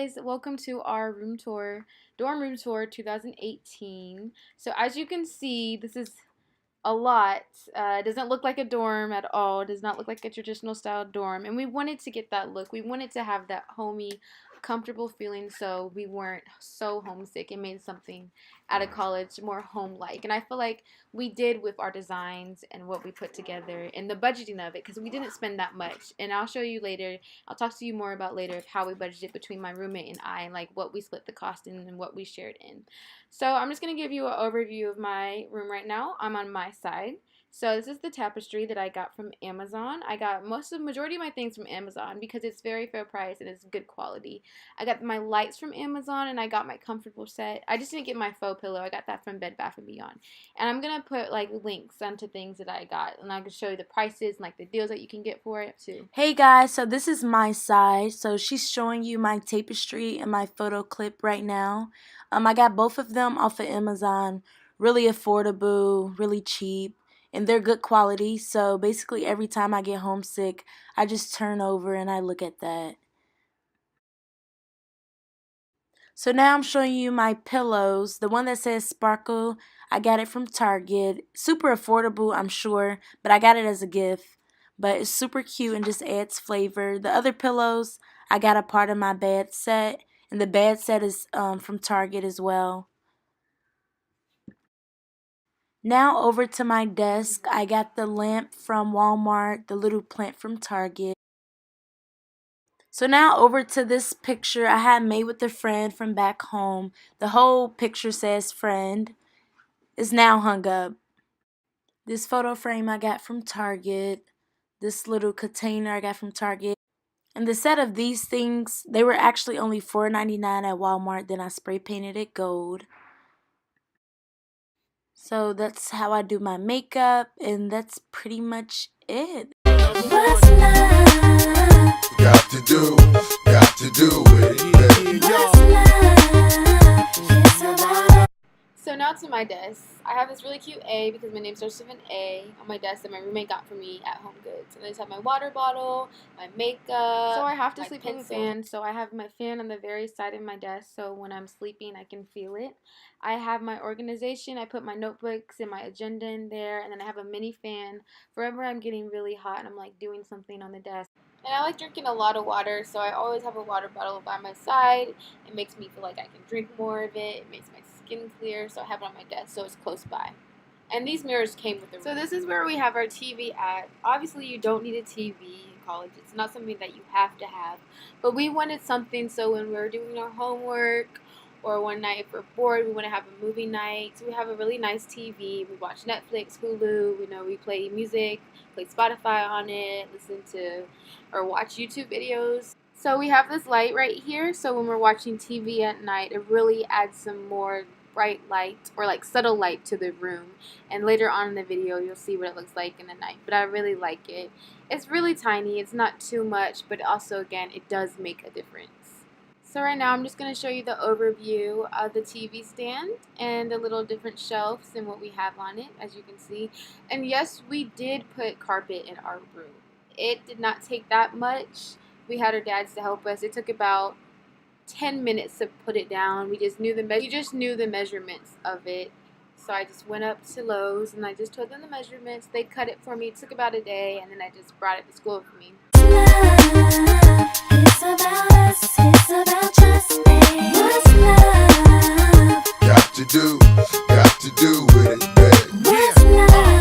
guys, welcome to our dorm room tour 2018. So as you can see, this is a lot. It doesn't look like a dorm at all. It does not look like a traditional style dorm. And we wanted to get that look. We wanted to have that homey, comfortable feeling so we weren't so homesick. It made something out of college more home-like. And I feel like we did with our designs and what we put together and the budgeting of it because we didn't spend that much. And I'll show you later. I'll talk to you more about later of how we budgeted between my roommate and I and like what we split the cost in and what we shared in. So I'm just going to give you an overview of my room right now. I'm on my side. So this is the tapestry that I got from Amazon. I got majority of my things from Amazon because it's very fair price and it's good quality. I got my lights from Amazon and I got my comfortable set. I just didn't get my faux pillow. I got that from Bed Bath & Beyond. And I'm going to put like links onto things that I got and I can show you the prices and like the deals that you can get for it too. Hey guys, so this is my side. So she's showing you my tapestry and my photo clip right now. I got both of them off of Amazon. Really affordable, really cheap, and they're good quality. So basically every time I get homesick, I just turn over and I look at that. So now I'm showing you my pillows. The one that says Sparkle, I got it from Target. Super affordable, I'm sure, but I got it as a gift. But it's super cute and just adds flavor. The other pillows, I got a part of my bed set. And the bed set is from Target as well. Now over to my desk. I got the lamp from Walmart, the little plant from Target. So now over to this picture I had made with a friend from back home. The whole picture says friend. It's now hung up. This photo frame I got from Target. This little container I got from Target. And the set of these things, they were actually only $4.99 at Walmart. Then I spray painted it gold. So that's how I do my makeup, and that's pretty much it. What's love? Got to do it. What's love? It's about. So now to my desk. I have this really cute A because my name starts with an A on my desk that my roommate got for me at Home Goods. And I just have my water bottle, my makeup. So I have to sleep with a fan. So I have my fan on the very side of my desk so when I'm sleeping I can feel it. I have my organization. I put my notebooks and my agenda in there. And then I have a mini fan for whenever I'm getting really hot and I'm like doing something on the desk. And I like drinking a lot of water, so I always have a water bottle by my side. It makes me feel like I can drink more of it. It makes my skin clear, so I have it on my desk, so it's close by. And these mirrors came with the room. So this is where we have our TV at. Obviously, you don't need a TV in college. It's not something that you have to have. But we wanted something so when we're doing our homework or one night if we're bored, we want to have a movie night. So we have a really nice TV. We watch Netflix, Hulu. We play music, play Spotify on it, listen to or watch YouTube videos. So we have this light right here. So when we're watching TV at night, it really adds some more bright light or like subtle light to the room. And later on in the video, you'll see what it looks like in the night. But I really like it. It's really tiny. It's not too much, but also again, it does make a difference. So right now I'm just going to show you the overview of the TV stand and the little different shelves and what we have on it, as you can see. And yes, we did put carpet in our room. It did not take that much. We had our dads to help us. It took about 10 minutes to put it down. We just knew the measurements of it. So I just went up to Lowe's and I just told them the measurements. They cut it for me. It took about a day and then I just brought it to school for me. It's about us, it's about just me. What's love? Got to do with it, baby. What's love?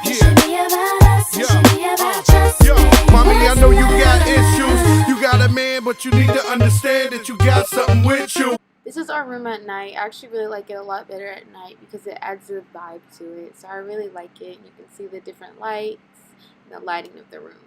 It should be about us, it should be about just me. Mommy, I know you got issues. You got a man, but you need to understand that you got something with you. This is our room at night. I actually really like it a lot better at night because it adds a vibe to it. So I really like it. You can see the different lights and the lighting of the room.